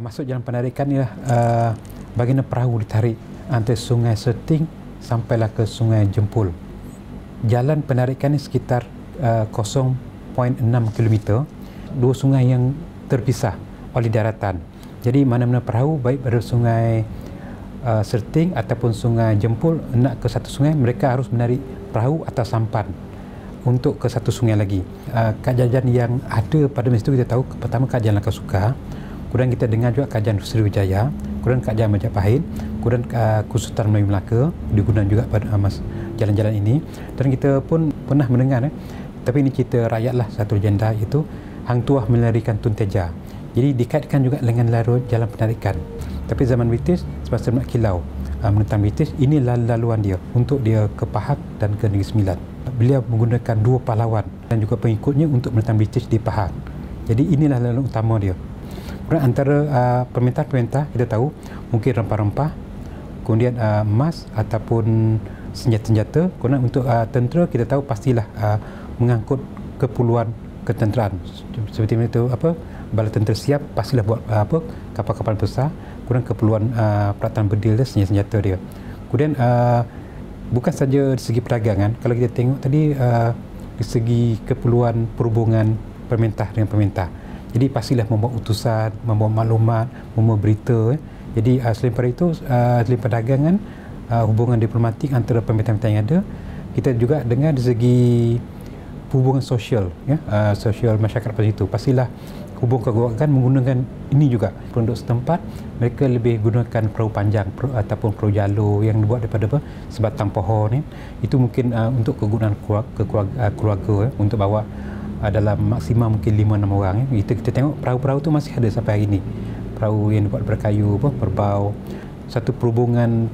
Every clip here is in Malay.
Masuk jalan penarikan ialah baginda perahu ditarik antara Sungai Serting sampailah ke Sungai Jempol. Jalan penarikan ini sekitar 0.6 km, dua sungai yang terpisah oleh daratan. Jadi mana-mana perahu, baik pada Sungai Serting ataupun Sungai Jempol, nak ke satu sungai, mereka harus menarik perahu atau sampan untuk ke satu sungai lagi. Kajian yang ada pada masa itu kita tahu, pertama kajian Langkasuka, kemudian kita dengar juga kajian Sriwijaya, kemudian kajian Majapahit, kemudian Kesultanan Melayu Melaka digunakan juga pada jalan-jalan ini. Dan kita pun pernah mendengar, tapi ini cerita rakyat lah, satu legenda, iaitu Hang Tuah melarikan Tun Teja. Jadi dikaitkan juga dengan jalan penarikan. Tapi zaman British, semasa nak kilau menentang British, ini laluan dia untuk dia ke Pahang dan ke Negeri Sembilan. Beliau menggunakan dua pahlawan dan juga pengikutnya untuk menentang British di Pahang. Jadi inilah laluan utama dia. Kemudian antara permintaan-permintaan kita tahu mungkin rempah-rempah, kemudian emas ataupun senjata-senjata. Kemudian untuk tentera kita tahu pastilah mengangkut keperluan ketenteraan. Seperti itu bala tentera siap pastilah buat kapal-kapal besar. Kemudian keperluan peralatan berdil dan senjata-senjata dia. Kemudian bukan saja dari segi perdagangan, kalau kita tengok tadi dari segi keperluan perhubungan pemerintah dengan pemerintah. Jadi pastilah membawa utusan, membawa maklumat, membawa berita. Jadi selain pada itu, selain perdagangan, hubungan diplomatik antara pemerintah-pemerintah yang ada, kita juga dengar dari segi hubungan sosial, sosial masyarakat pada itu. Pastilah hubungan kekeluargaan menggunakan ini juga. Penduduk setempat, mereka lebih gunakan perahu panjang ataupun perahu jalur yang dibuat daripada sebatang pohon. Itu mungkin untuk kegunaan keluarga, untuk bawa dalam maksimal mungkin 5-6 orang. Kita tengok perahu-perahu tu masih ada sampai hari ini. Perahu yang dibuat daripada kayu, berbau. Satu perhubungan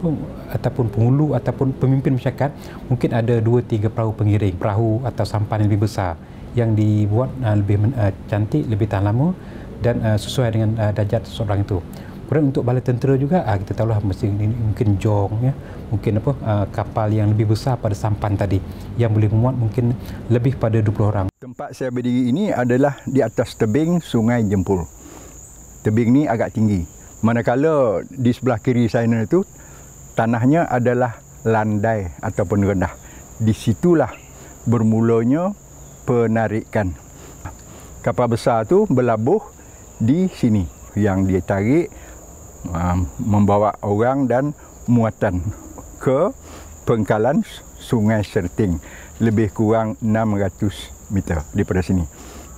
ataupun penghulu ataupun pemimpin masyarakat, mungkin ada 2-3 perahu pengiring, perahu atau sampan yang lebih besar yang dibuat lebih cantik, lebih tahan lama dan sesuai dengan darjat seseorang itu. Kemudian untuk bala tentera juga, kita tahulah mungkin jong, mungkin kapal yang lebih besar pada sampan tadi yang boleh memuat mungkin lebih pada 20 orang. Tempat saya berdiri ini adalah di atas tebing Sungai Jempol. Tebing ni agak tinggi. Manakala di sebelah kiri sana itu tanahnya adalah landai ataupun rendah. Di situlah bermulanya penarikan. Kapal besar tu berlabuh di sini yang dia tarik membawa orang dan muatan ke pangkalan Sungai Serting, lebih kurang 600 meter daripada sini.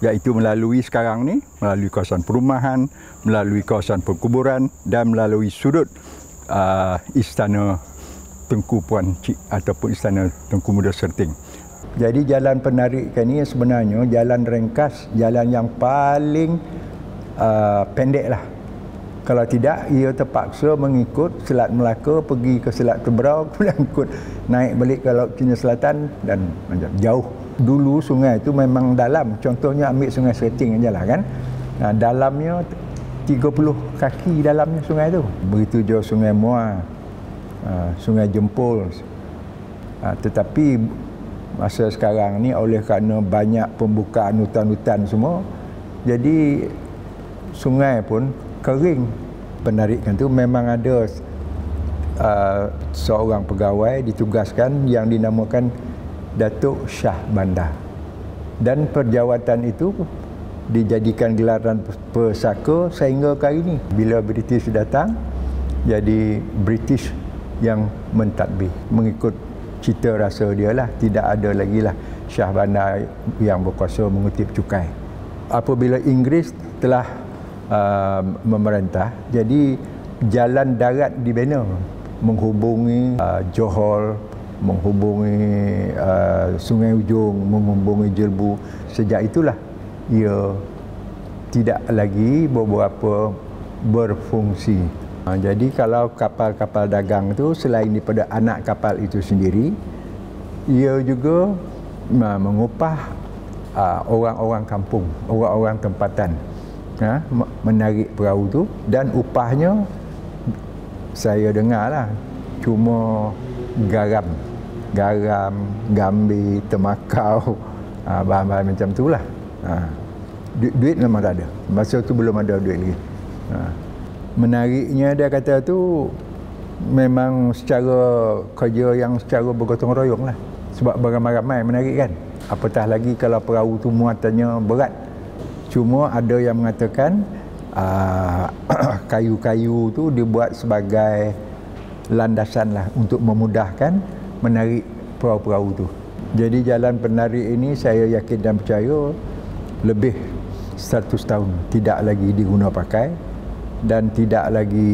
Iaitu melalui sekarang ni, melalui kawasan perumahan, melalui kawasan perkuburan dan melalui sudut Istana Tengku Puan Cik ataupun Istana Tengku Muda Serting. Jadi jalan penarikan ini sebenarnya jalan ringkas, jalan yang paling pendek lah. Kalau tidak, ia terpaksa mengikut Selat Melaka, pergi ke Selat Teberau, kemudian ikut naik balik ke Laut Cina Selatan dan jauh. Dulu sungai itu memang dalam. Contohnya ambil Sungai Serting aja lah kan. Nah, dalamnya 30 kaki dalamnya sungai itu. Begitu jauh Sungai Muar, Sungai Jempol. Tetapi masa sekarang ni oleh kerana banyak pembukaan hutan-hutan semua, jadi sungai pun kering. Penarikan tu memang ada seorang pegawai ditugaskan yang dinamakan Datuk Shah Bandar. Dan perjawatan itu dijadikan gelaran pesaka sehingga ke hari ini. Bila British datang, jadi British yang mentadbir. Mengikut cita rasa dia lah, tidak ada lagi lah Shah Bandar yang berkuasa mengutip cukai. Apabila Inggeris telah memerintah, jadi jalan darat dibina menghubungi Johor, menghubungi Sungai Ujong, menghubungi Jelbu. Sejak itulah ia tidak lagi beberapa berfungsi. Jadi kalau kapal-kapal dagang itu selain daripada anak kapal itu sendiri, ia juga mengupah orang-orang kampung, orang-orang tempatan menarik perahu tu, dan upahnya saya dengarlah cuma garam, gambir, temakau, bahan-bahan macam itulah. Duit memang tak ada. Masa tu belum ada duit lagi. Menariknya dia kata tu memang secara kerja yang secara bergotong royong lah. Sebab beramai-ramai menarik kan. Apatah lagi kalau perahu tu muatannya berat. Cuma ada yang mengatakan kayu-kayu tu dibuat sebagai landasan lah untuk memudahkan menarik perahu-perahu tu. Jadi jalan penarik ini saya yakin dan percaya lebih 100 tahun tidak lagi diguna pakai dan tidak lagi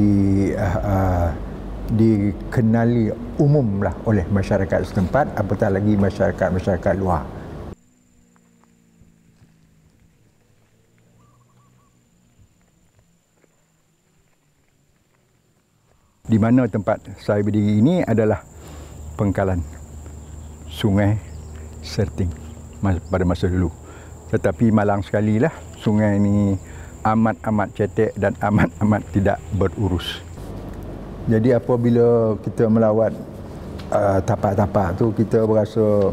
dikenali umum lah oleh masyarakat setempat, apatah lagi masyarakat luar. Di mana tempat saya berdiri ini adalah pangkalan Sungai Serting pada masa dulu. Tetapi malang sekali lah sungai ini amat-amat cetek dan amat-amat tidak berurus. Jadi apabila kita melawat tapak-tapak tu, kita berasa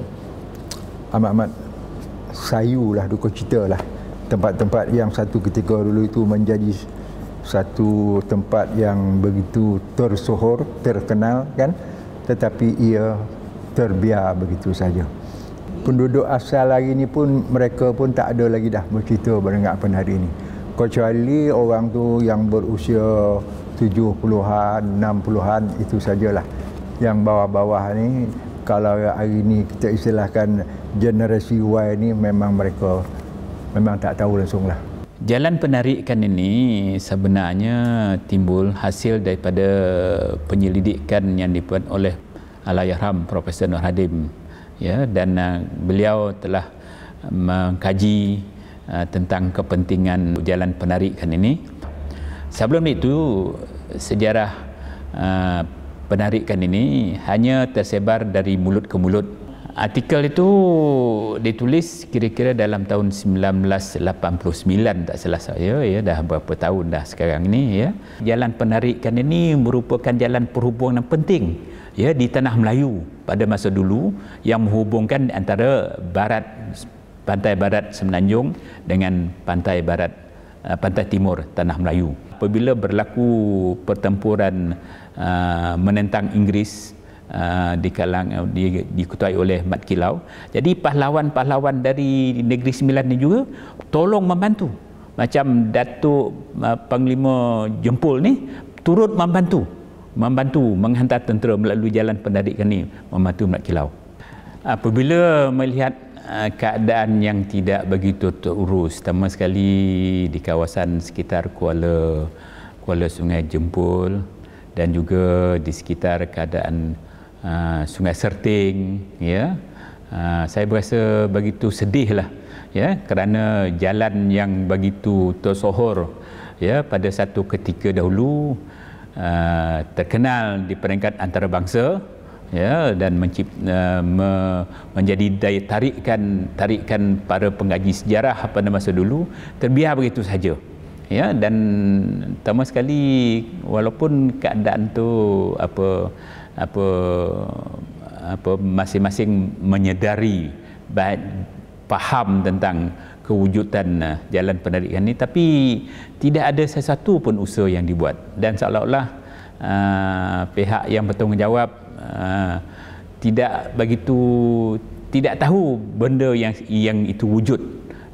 amat-amat sayu lah, duka cita lah. Tempat-tempat yang satu ketika dulu itu menjadi satu tempat yang begitu tersohor, terkenal kan, tetapi ia terbiar begitu saja. Penduduk asal hari ini pun mereka pun tak ada lagi dah bercerita mendengar penari ini. Kecuali orang tu yang berusia 70-an, 60-an itu sajalah. Yang bawah-bawah ni, kalau hari ini kita istilahkan generasi Y ni, memang mereka memang tak tahu langsung lah. Jalan penarikan ini sebenarnya timbul hasil daripada penyelidikan yang dibuat oleh Allahyarham Profesor Nur Hadim, ya, dan beliau telah mengkaji tentang kepentingan jalan penarikan ini. Sebelum itu sejarah penarikan ini hanya tersebar dari mulut ke mulut. Artikel itu ditulis kira-kira dalam tahun 1989 tak salah saya, ya, dah berapa tahun dah sekarang ini, ya. Jalan penarikan ini merupakan jalan perhubungan penting, ya, di tanah Melayu pada masa dulu yang menghubungkan antara pantai barat Semenanjung dengan pantai timur tanah Melayu. Apabila berlaku pertempuran menentang Inggeris, diketuai oleh Mat Kilau, jadi pahlawan-pahlawan dari Negeri Sembilan ini juga tolong membantu. Macam Datuk Panglima Jempol ni turut membantu menghantar tentera melalui jalan penarikan ini, membantu Mat Kilau. Apabila melihat keadaan yang tidak begitu terurus, terutama sekali di kawasan sekitar Kuala Sungai Jempol dan juga di sekitar keadaan Sungai Serting, ya, saya berasa begitu sedih lah, ya, kerana jalan yang begitu tersohor, ya, pada satu ketika dahulu terkenal di peringkat antarabangsa, ya, dan menjadi daya tarikan para pengkaji sejarah pada masa dulu, terbiar begitu saja, ya. Dan terutama sekali walaupun keadaan tu masing-masing menyedari, faham tentang kewujudan jalan penarikan ini, tapi tidak ada sesuatu pun usaha yang dibuat, dan seolah-olah pihak yang bertanggungjawab tidak tahu benda yang itu wujud,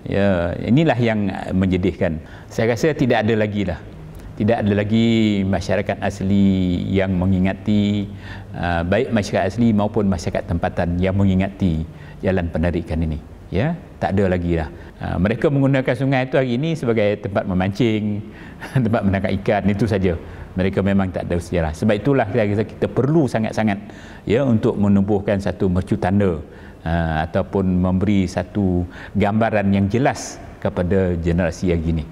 ya. Inilah yang menyedihkan. Saya rasa tidak ada lagi masyarakat asli yang mengingati, baik masyarakat asli maupun masyarakat tempatan yang mengingati jalan penarikan ini, ya. Tak ada lagi lah. Mereka menggunakan sungai itu hari ini sebagai tempat memancing, tempat menangkap ikan, itu saja. Mereka memang tak ada sejarah. Sebab itulah kita perlu sangat-sangat, ya, untuk menubuhkan satu mercu tanda ataupun memberi satu gambaran yang jelas kepada generasi yang gini.